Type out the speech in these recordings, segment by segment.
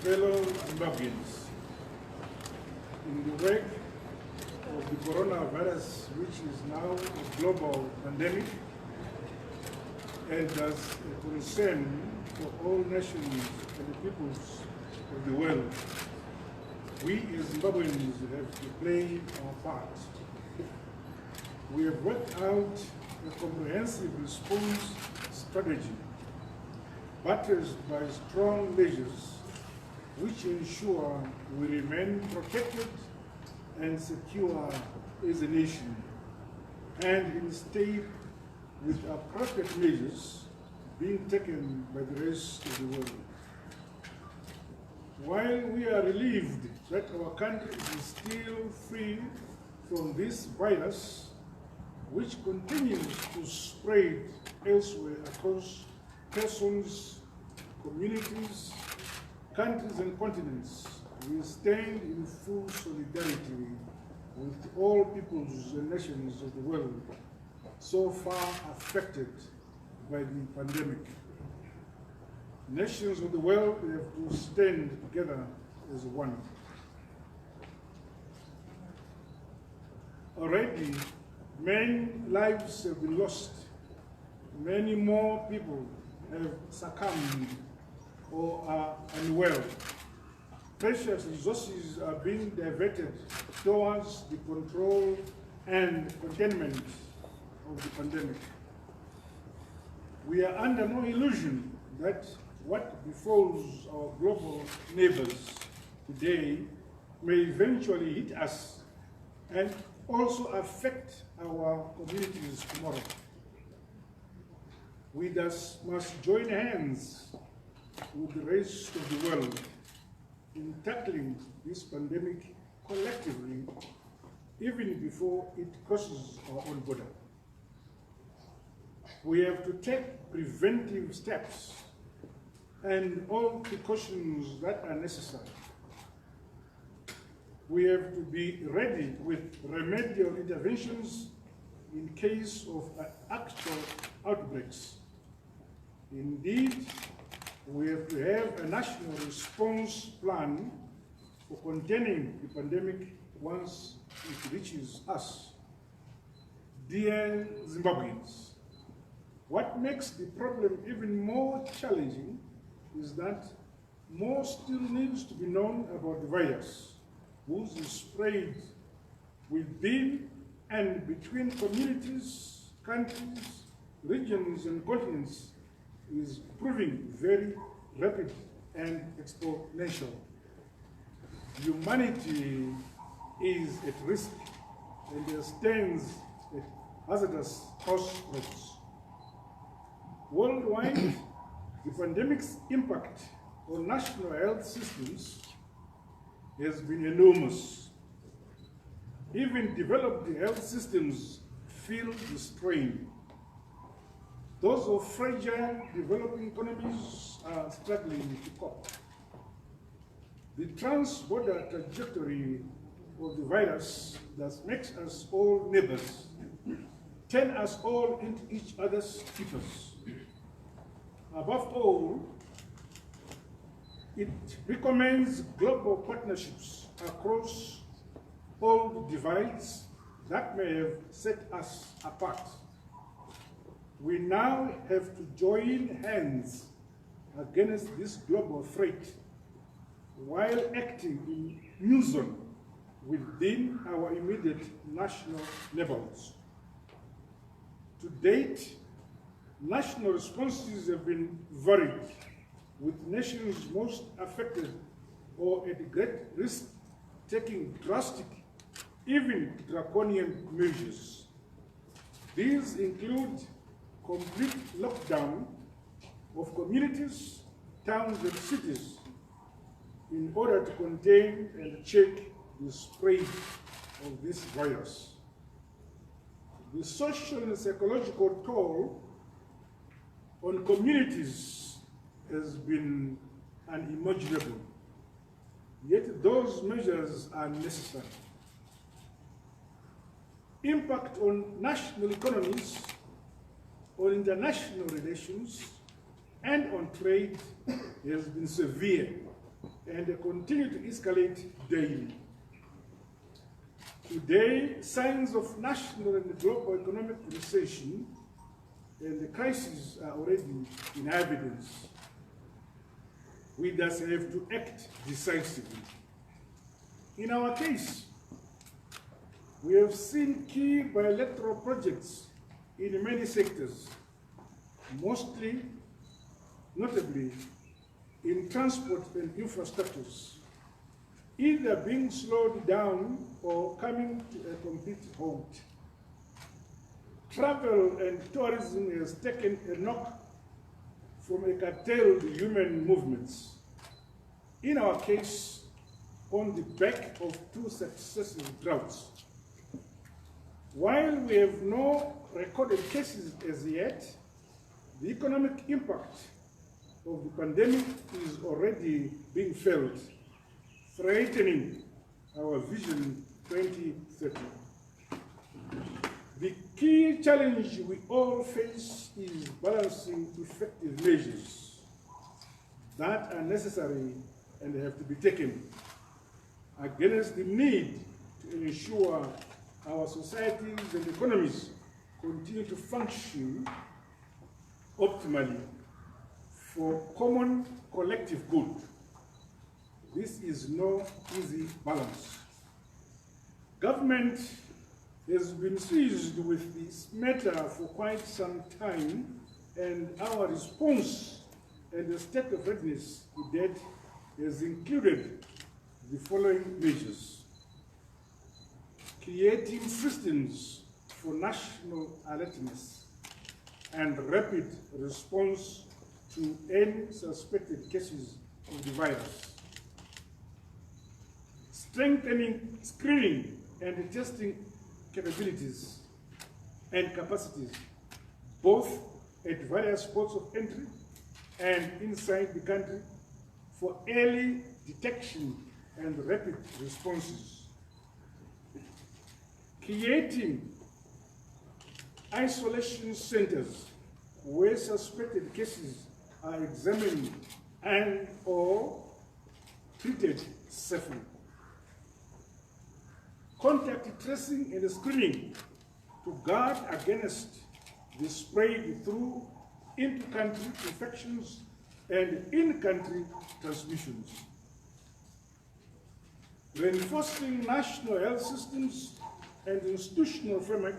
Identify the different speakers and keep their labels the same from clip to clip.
Speaker 1: fellow Zimbabweans, in the wake of the coronavirus, which is now a global pandemic and as a concern for all nations and the peoples of the world, we as Zimbabweans have to play our part. We have worked out a comprehensive response strategy buttressed by strong measures which ensure we remain protected and secure as a nation, and in step with appropriate measures being taken by the rest of the world. While we are relieved that our country is still free from this virus, which continues to spread elsewhere across persons, communities, countries and continents, we stand in full solidarity with all peoples and nations of the world so far affected by the pandemic. Nations of the world have to stand together as one. Already, many lives have been lost. Many more people have succumbed or are unwell. Precious resources are being diverted towards the control and containment of the pandemic. We are under no illusion that what befalls our global neighbors today may eventually hit us and also affect our communities tomorrow. We thus must join hands with the rest of the world in tackling this pandemic collectively, even before it crosses our own border. We have to take preventive steps and all precautions that are necessary. We have to be ready with remedial interventions in case of actual outbreaks. Indeed, we have to have a national response plan for containing the pandemic once it reaches us. Dear Zimbabweans, what makes the problem even more challenging is that more still needs to be known about the virus, whose spread within and between communities, countries, regions, and continents is proving very rapid and exponential. Humanity is at risk and stands at hazardous crossroads. Worldwide, the pandemic's impact on national health systems has been enormous. Even developed health systems feel the strain. Those of fragile developing economies are struggling to cope. The trans-border trajectory of the virus that makes us all neighbors, turn us all into each other's keepers. Above all, it recommends global partnerships across all the divides that may have set us apart. We now have to join hands against this global threat while acting in unison within our immediate national neighborhoods. To date, national responses have been varied, with nations most affected or at great risk taking drastic, even draconian measures. These include complete lockdown of communities, towns, and cities in order to contain and check the spread of this virus. The social and psychological toll on communities has been unimaginable, yet those measures are necessary. Impact on national economies, on international relations, and on trade has been severe and continue to escalate daily. Today, signs of national and global economic recession and the crisis are already in evidence. We thus have to act decisively. In our case, we have seen key bilateral projects in many sectors, notably in transport and infrastructures, either being slowed down or coming to a complete halt. Travel and tourism has taken a knock from a curtailed human movements. In our case, on the back of 2 successive droughts. While we have no recorded cases as yet, the economic impact of the pandemic is already being felt, threatening our Vision 2030. The key challenge we all face is balancing effective measures that are necessary and have to be taken against the need to ensure our societies and economies continue to function optimally for common collective good. This is no easy balance. Government has been seized with this matter for quite some time, and our response and the state of readiness to date has included the following measures: creating systems for national alertness and rapid response to any suspected cases of the virus, strengthening screening and testing capabilities and capacities, both at various ports of entry and inside the country, for early detection and rapid responses. Creating isolation centers where suspected cases are examined and or treated safely. Contact tracing and screening to guard against the spread through inter-country infections and in-country transmissions. Reinforcing national health systems and institutional framework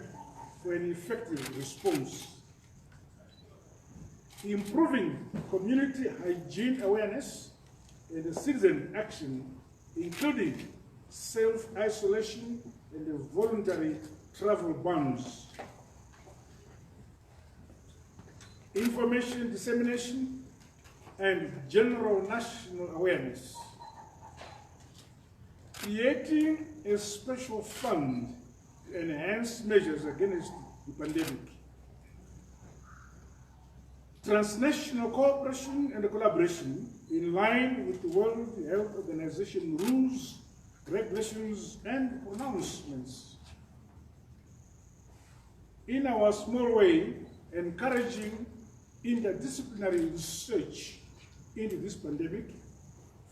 Speaker 1: for an effective response. Improving community hygiene awareness and citizen action, including self-isolation and voluntary travel bans. Information dissemination and general national awareness. Creating a special fund to enhance measures against the pandemic. Transnational cooperation and collaboration in line with the World Health Organization rules, regulations, and pronouncements. In our small way, encouraging interdisciplinary research into this pandemic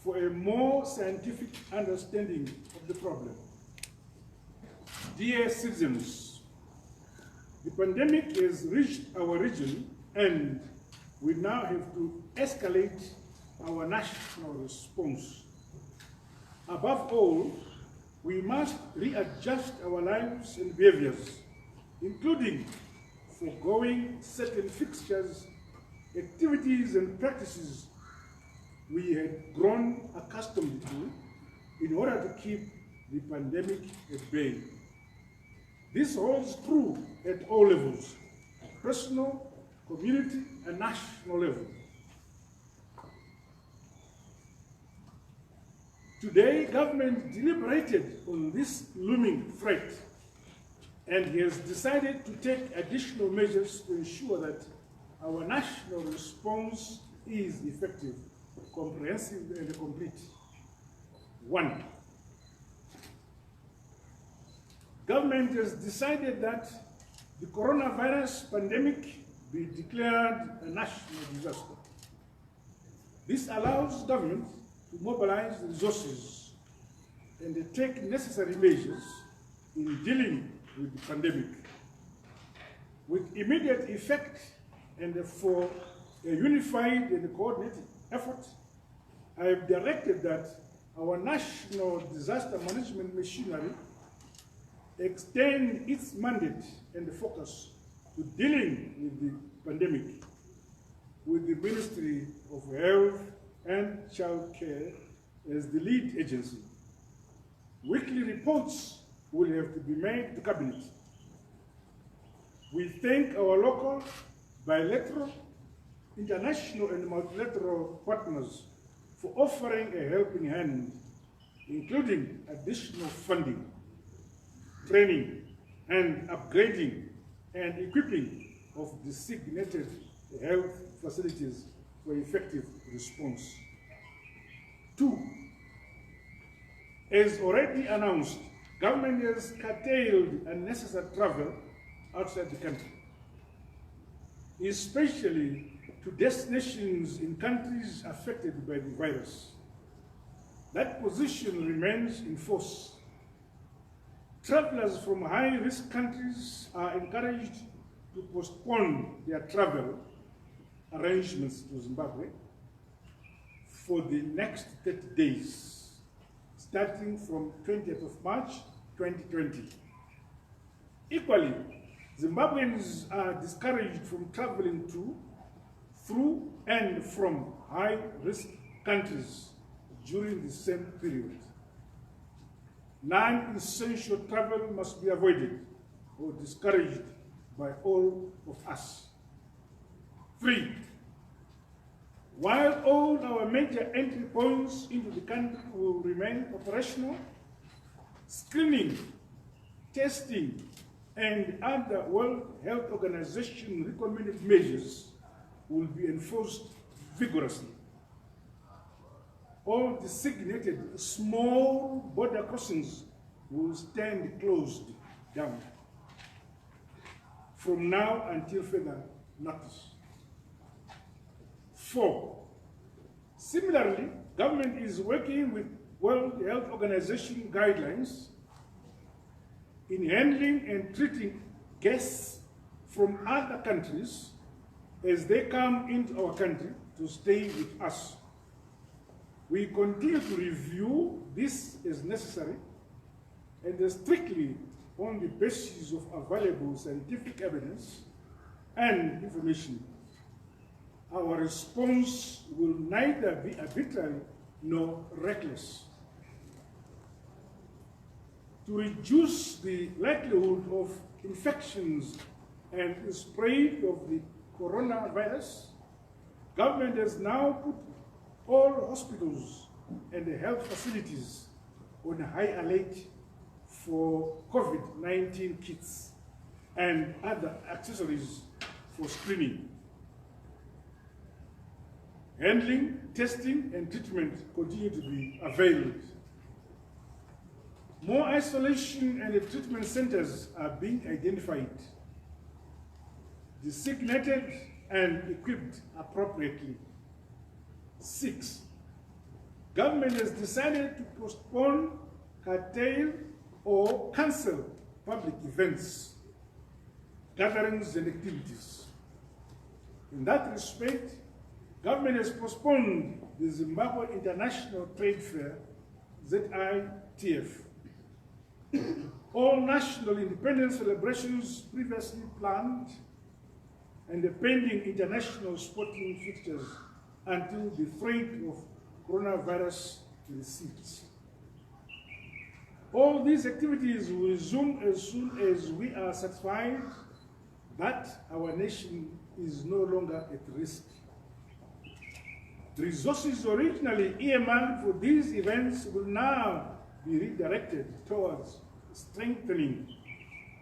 Speaker 1: for a more scientific understanding of the problem. Dear citizens, the pandemic has reached our region and we now have to escalate our national response. Above all, we must readjust our lives and behaviors, including foregoing certain fixtures, activities, and practices we had grown accustomed to in order to keep the pandemic at bay. This holds true at all levels: personal, community, and national level. Today, government deliberated on this looming threat and has decided to take additional measures to ensure that our national response is effective, comprehensive, and complete. 1. Government has decided that the coronavirus pandemic be declared a national disaster. This allows government to mobilize resources and take necessary measures in dealing with the pandemic. With immediate effect and for a unified and coordinated effort, I have directed that our national disaster management machinery extend its mandate and focus to dealing with the pandemic, with the Ministry of Health and Child Care as the lead agency. Weekly reports will have to be made to Cabinet. We thank our local, bilateral, international and multilateral partners for offering a helping hand, including additional funding, training, and upgrading and equipping of designated health facilities for effective response. 2, as already announced, government has curtailed unnecessary travel outside the country, especially to destinations in countries affected by the virus. That position remains in force. Travelers from high-risk countries are encouraged to postpone their travel arrangements to Zimbabwe for the next 30 days, starting from 20th of March 2020. Equally, Zimbabweans are discouraged from traveling to, through, and from high-risk countries during the same period. Non-essential travel must be avoided or discouraged by all of us. 3, while all our major entry points into the country will remain operational, screening, testing, and other World Health Organization recommended measures will be enforced vigorously. All designated small border crossings will stand closed down from now until further notice. 4, similarly, government is working with World Health Organization guidelines in handling and treating guests from other countries as they come into our country to stay with us. We continue to review this as necessary and strictly on the basis of available scientific evidence and information. Our response will neither be arbitrary nor reckless. To reduce the likelihood of infections and the spread of the coronavirus, government has now put all hospitals and the health facilities on high alert for COVID-19 kits and other accessories for screening. Handling, testing, and treatment continue to be availed. More isolation and treatment centers are being identified, designated, and equipped appropriately. 6, government has decided to postpone, curtail, or cancel public events, gatherings, and activities. In that respect, government has postponed the Zimbabwe International Trade Fair, ZITF. All national independence celebrations previously planned and the pending international sporting fixtures until the threat of coronavirus recedes. All these activities will resume as soon as we are satisfied that our nation is no longer at risk. The resources originally earmarked for these events will now be redirected towards strengthening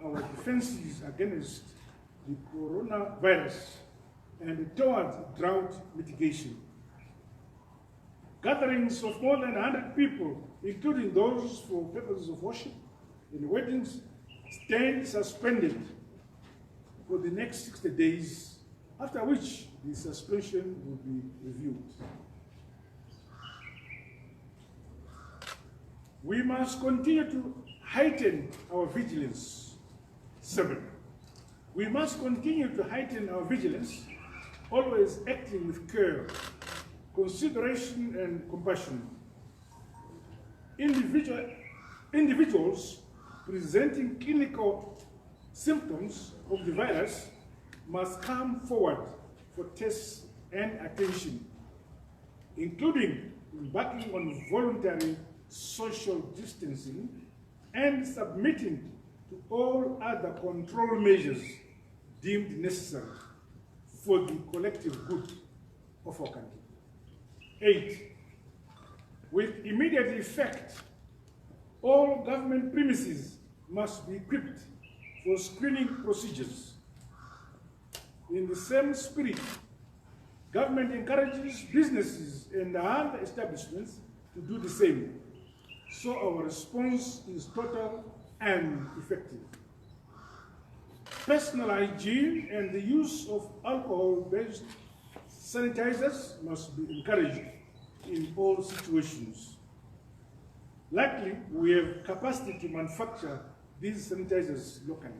Speaker 1: our defenses against the coronavirus and towards drought mitigation. Gatherings of more than 100 people, including those for purposes of worship and weddings, stand suspended for the next 60 days, after which the suspension will be reviewed. We must continue to heighten our vigilance. 7. We must continue to heighten our vigilance, always acting with care, consideration, and compassion. Individuals presenting clinical symptoms of the virus must come forward for tests and attention, including embarking on voluntary social distancing and submitting to all other control measures deemed necessary for the collective good of our country. 8. With immediate effect, all government premises must be equipped for screening procedures. In the same spirit, government encourages businesses and other establishments to do the same, so our response is total and effective. Personal hygiene and the use of alcohol-based sanitizers must be encouraged in all situations. Luckily, we have capacity to manufacture these sanitizers locally.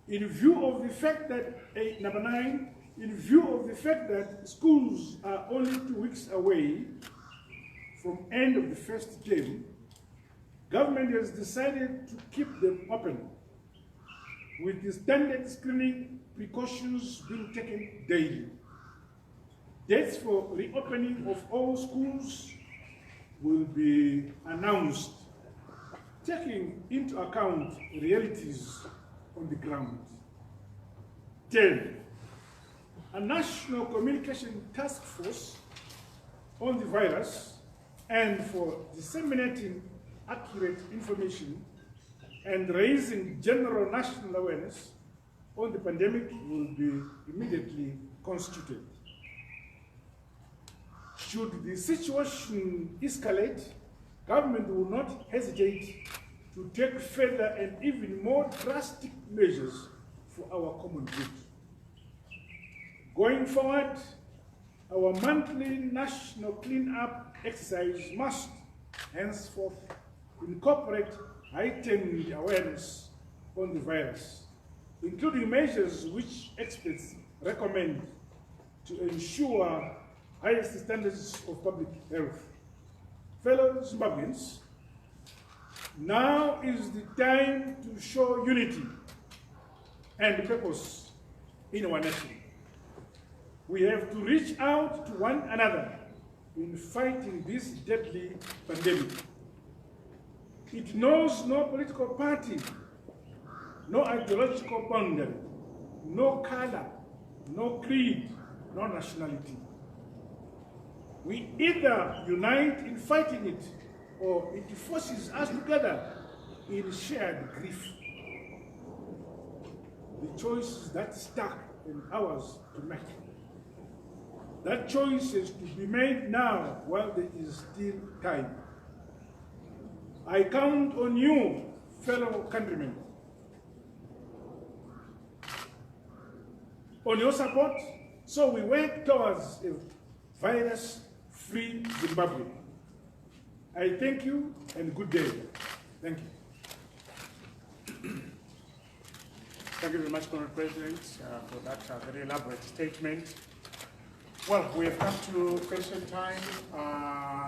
Speaker 1: In view of the fact that, number 9, in view of the fact that schools are only 2 weeks away from end of the first term, government has decided to keep them open, with the standard screening precautions being taken daily. Dates for reopening of all schools will be announced, taking into account realities on the ground. 10. A national communication task force on the virus and for disseminating accurate information and raising general national awareness on the pandemic will be immediately constituted. Should the situation escalate, government will not hesitate to take further and even more drastic measures for our common good. Going forward, our monthly national clean-up exercise must henceforth incorporate heightened awareness on the virus, including measures which experts recommend to ensure highest standards of public health. Fellow Zimbabweans, now is the time to show unity and purpose in our nation. We have to reach out to one another in fighting this deadly pandemic. It knows no political party, no ideological boundary, no color, no creed, no nationality. We either unite in fighting it, or it forces us together in shared grief. The choice is that stuck in ours to make. That choice is to be made now while there is still time. I count on you, fellow countrymen, on your support, so we work towards a virus-free Zimbabwe. I thank you and good day. Thank you.
Speaker 2: Thank you very much, Honourable President, for that very elaborate statement. Well, we have come to question time.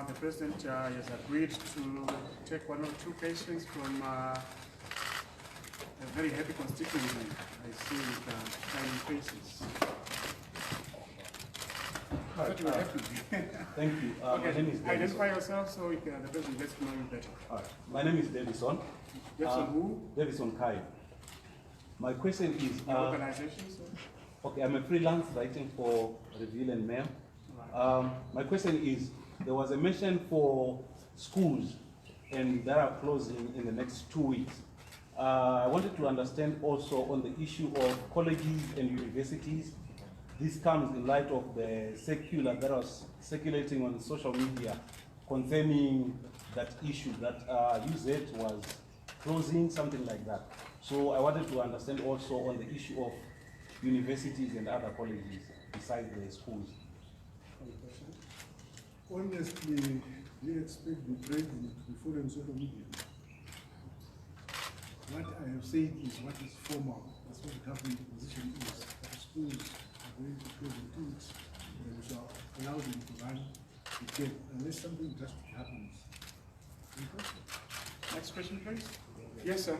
Speaker 2: The President has agreed to take 1 or 2 questions from a very happy constituency. I see with shining faces.
Speaker 3: Thank you.
Speaker 2: Okay.
Speaker 3: My name is
Speaker 2: Identify yourself so the President gets to know you better.
Speaker 3: All right. My name is Davison.
Speaker 2: Davison who?
Speaker 3: Davison Kai. My question is...
Speaker 2: Your organization, sir?
Speaker 3: Okay, I'm a freelance writing for Reveal and Mem. My question is, there was a mention for schools and that are closing in the next 2 weeks. I wanted to understand also on the issue of colleges and universities. This comes in light of the circular that was circulating on social media concerning that issue that UZ was closing, something like that. So I wanted to understand also on the issue of universities and other colleges besides the schools.
Speaker 1: Honestly, they expect the president to be following social media. What I have said is what is formal. That's what the government position is. The schools are going to close in 2 weeks, and we shall allow them to run again unless something drastic happens.
Speaker 2: Next question, please. Yes, sir.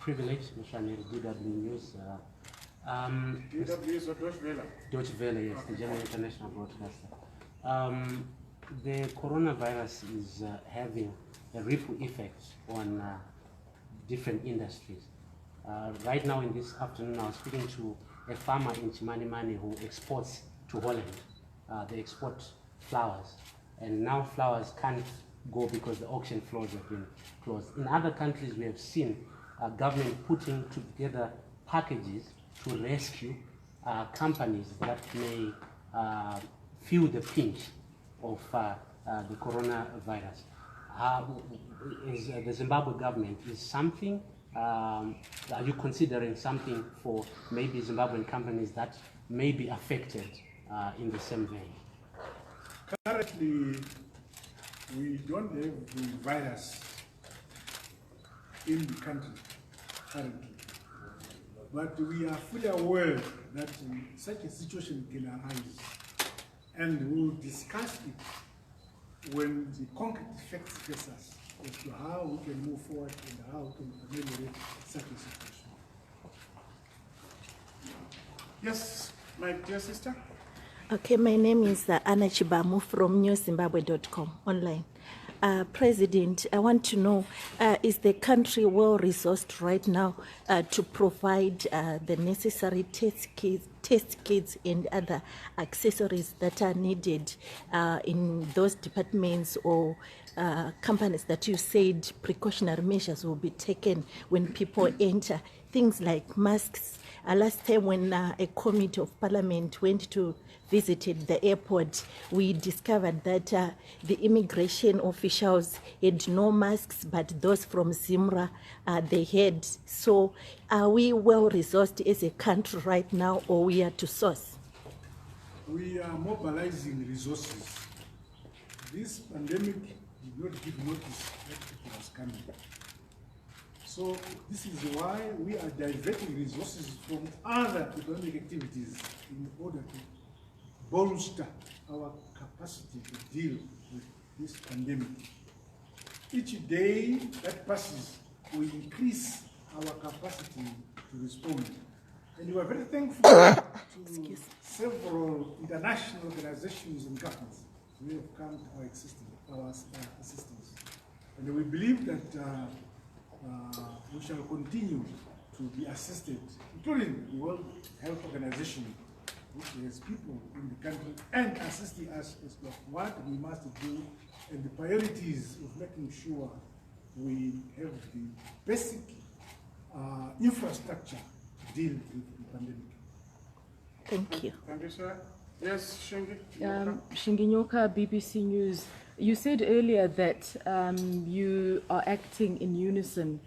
Speaker 4: Privilege, Mr. DW News.
Speaker 2: DW is a Deutsche Welle.
Speaker 4: Deutsche Welle, yes, the German international broadcaster. The coronavirus is having a ripple effect on different industries. Right now, in this afternoon, I was speaking to a farmer in Chimanimani who exports to Holland. They export flowers, and now flowers can't go because the auction floors have been closed. In other countries, we have seen government putting together packages to rescue companies that may feel the pinch of the coronavirus. Is the Zimbabwe government is something? Are you considering something for maybe Zimbabwean companies that may be affected in the same vein?
Speaker 1: Currently, we don't have the virus in the country currently, but we are fully aware that such a situation can arise, and we'll discuss it when the concrete effects face us as to how we can move forward and how we can ameliorate such a situation.
Speaker 2: Yes, my dear sister.
Speaker 5: Okay, my name is Anna Chibamu from newszimbabwe.com online. President, I want to know, is the country well resourced right now to provide the necessary test kits and other accessories that are needed in those departments or companies that you said precautionary measures will be taken when people enter? Things like masks. Last time when a committee of parliament went to visited the airport, we discovered that the immigration officials had no masks, but those from Zimra, they had. So are we well resourced as a country right now, or we are to source?
Speaker 1: We are mobilizing resources. This pandemic did not give notice that it was coming. So this is why we are diverting resources from other economic activities in order to bolster our capacity to deal with this pandemic. Each day that passes, we increase our capacity to respond. And we are very thankful to several international organizations and governments who have come to our assistance. And we believe that we shall continue to be assisted, including the World Health Organization, which has people in the country and assisting us as to what we must do and the priorities of making sure we have the basic infrastructure to deal with the pandemic.
Speaker 5: Thank you.
Speaker 2: Thank you, sir. Yes, Shingi.
Speaker 6: Shinginyoka, BBC News. You said earlier that you are acting in unison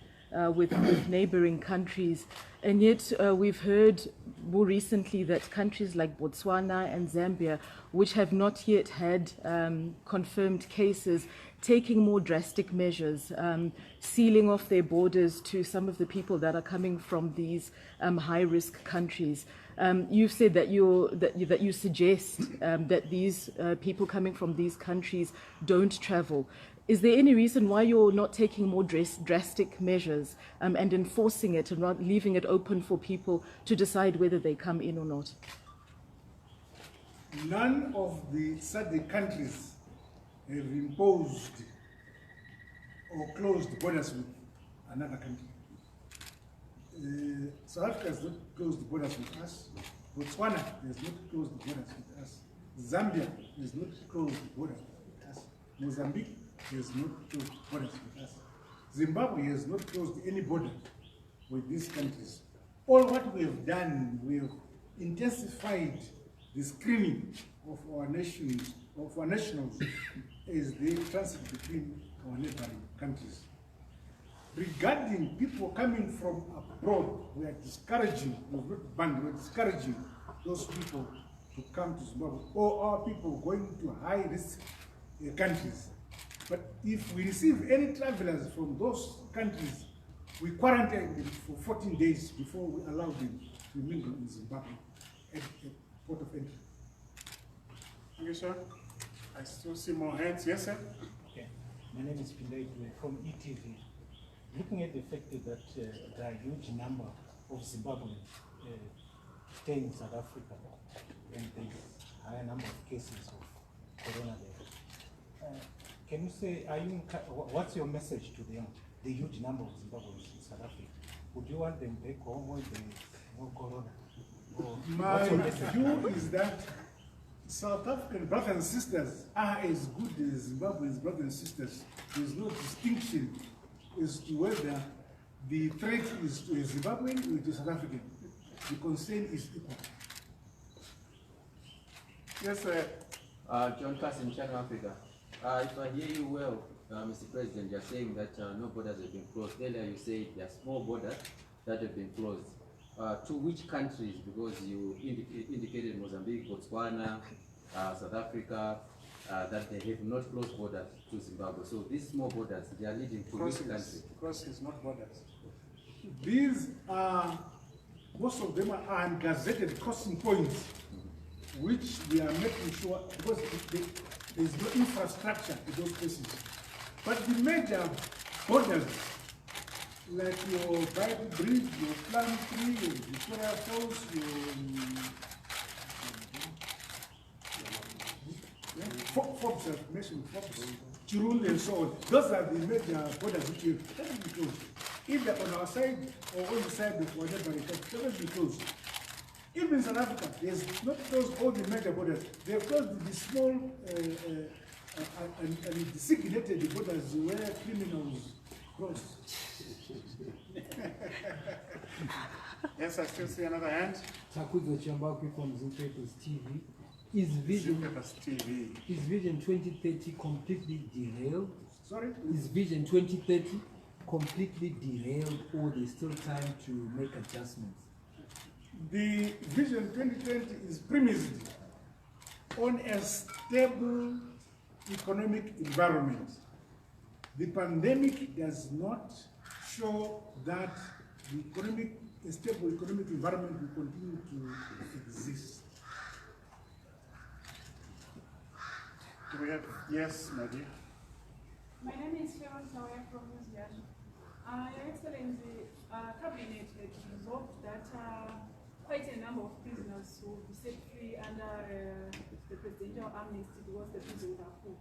Speaker 6: with neighboring countries, and yet we've heard more recently that countries like Botswana and Zambia, which have not yet had confirmed cases, taking more drastic measures, sealing off their borders to some of the people that are coming from these high-risk countries. You've said that you suggest that these people coming from these countries don't travel. Is there any reason why you're not taking more drastic measures and enforcing it and not leaving it open for people to decide whether they come in or not?
Speaker 1: None of the SADC countries have imposed or closed borders with another country. South Africa has not closed the borders with us. Botswana has not closed the borders with us. Zambia has not closed the borders with us. Mozambique has not closed borders with us. Zimbabwe has not closed any border with these countries. All what we have done, we have intensified the screening of our nations, of our nationals, as they transit between our neighboring countries. Regarding people coming from abroad, we are discouraging, we've not banned, we're discouraging those people to come to Zimbabwe, or our people going to high-risk countries. But if we receive any travelers from those countries, we quarantine them for 14 days before we allow them to mingle in Zimbabwe at port of entry.
Speaker 2: Thank you, sir. I still see more hands. Yes, sir.
Speaker 7: Okay. My name is Pindai from ETV. Looking at the fact that there are a huge number of Zimbabweans staying in South Africa, and there's a higher number of cases of corona there. Can you say, what's your message to them, the huge number of Zimbabweans in South Africa? Would you want them back home when there is no corona?
Speaker 1: My view is that South African brothers and sisters are as good as Zimbabwe's brothers and sisters. There's no distinction as to whether the threat is to a Zimbabwean or to South African. The concern is equal.
Speaker 2: Yes, sir.
Speaker 8: John Carson, Channel Africa. If I hear you well, Mr. President, you're saying that no borders have been closed. Earlier you said there are small borders that have been closed. To which countries? Because you indicated Mozambique, Botswana, South Africa, that they have not closed borders to Zimbabwe. So these small borders, they are leading to which country?
Speaker 2: Crosses, not borders.
Speaker 1: These are, most of them are ungazetted crossing points, which we are making sure, because there is no infrastructure in those places. But the major borders, like your Bible Bridge, your Plum Tree, your Victoria Falls, your Forbes, I've mentioned Forbes, Chirul and so on. Those are the major borders which have be closed. Either on our side or on the side of whatever it has be closed. Even in South Africa, there's not closed all the major borders. They've closed the small and designated borders where criminals cross.
Speaker 2: Yes, I still see another hand.
Speaker 9: Takuzo Chambakwi from Zimbabwe's TV. Is Vision 2030 completely derailed?
Speaker 1: Sorry?
Speaker 9: Is Vision 2030 completely derailed, or there's still time to make adjustments?
Speaker 1: The Vision 2020 is premised on a stable economic environment. The pandemic does not show that a stable economic environment will continue to exist.
Speaker 2: Do we have, yes, Nadia?
Speaker 10: My name is Sharon Sawaya from New Zealand. Your Excellency, Cabinet had resolved that quite a number of prisoners will be set free under the presidential amnesty because the prisons are full.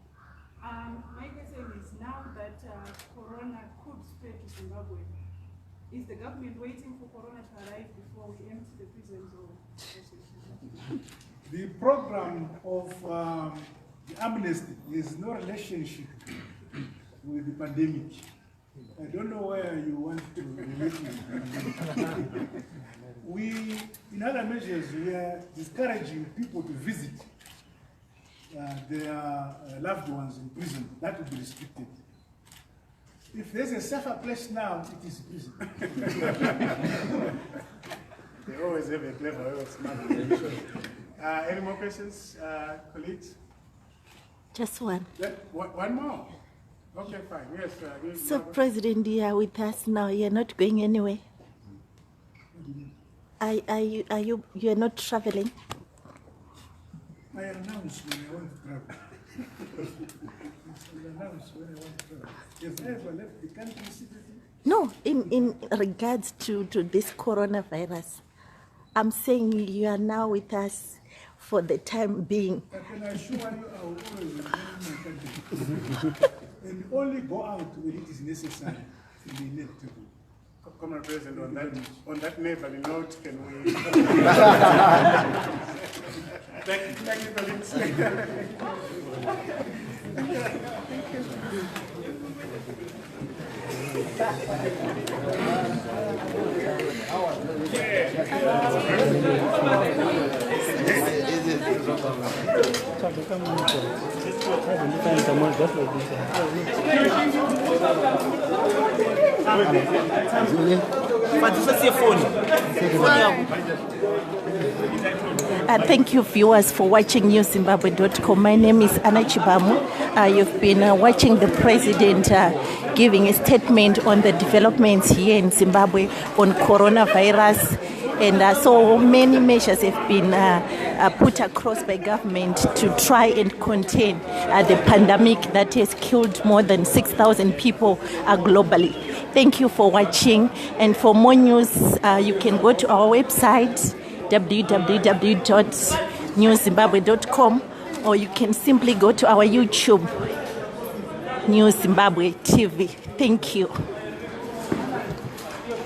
Speaker 10: My question is, now that Corona could spread to Zimbabwe, is the government waiting for Corona to arrive before we empty the prisons? Or
Speaker 1: the program of the amnesty has no relationship with the pandemic. I don't know where you want to relate it. We, in other measures, we are discouraging people to visit their loved ones in prison. That will be restricted. If there's a safer place now, it is prison.
Speaker 2: They always have a clever way of smuggling. Any more questions, colleagues?
Speaker 5: Just one.
Speaker 2: One more? Okay, fine. Yes.
Speaker 5: So, President, you are with us now. You're not going anywhere. You are not traveling?
Speaker 1: I announce when I want to travel. I announce when I want to travel. Have I ever left the country secretly?
Speaker 5: No, in regards to this coronavirus. I'm saying you are now with us for the time being.
Speaker 1: I can assure you I will always remain in my country. And only go out when it is necessary to be inevitable.
Speaker 2: Comrade President, on that neighborly note, can we... Thank you, colleagues.
Speaker 9: Just like this.
Speaker 5: Thank you, viewers, for watching NewsZimbabwe.com. My name is Anna Chibamu. You've been watching the president giving a statement on the developments here in Zimbabwe on coronavirus. And so many measures have been put across by government to try and contain the pandemic that has killed more than 6,000 people globally. Thank you for watching. And for more news, you can go to our website, www.newszimbabwe.com, or you can simply go to our YouTube, News Zimbabwe TV. Thank you.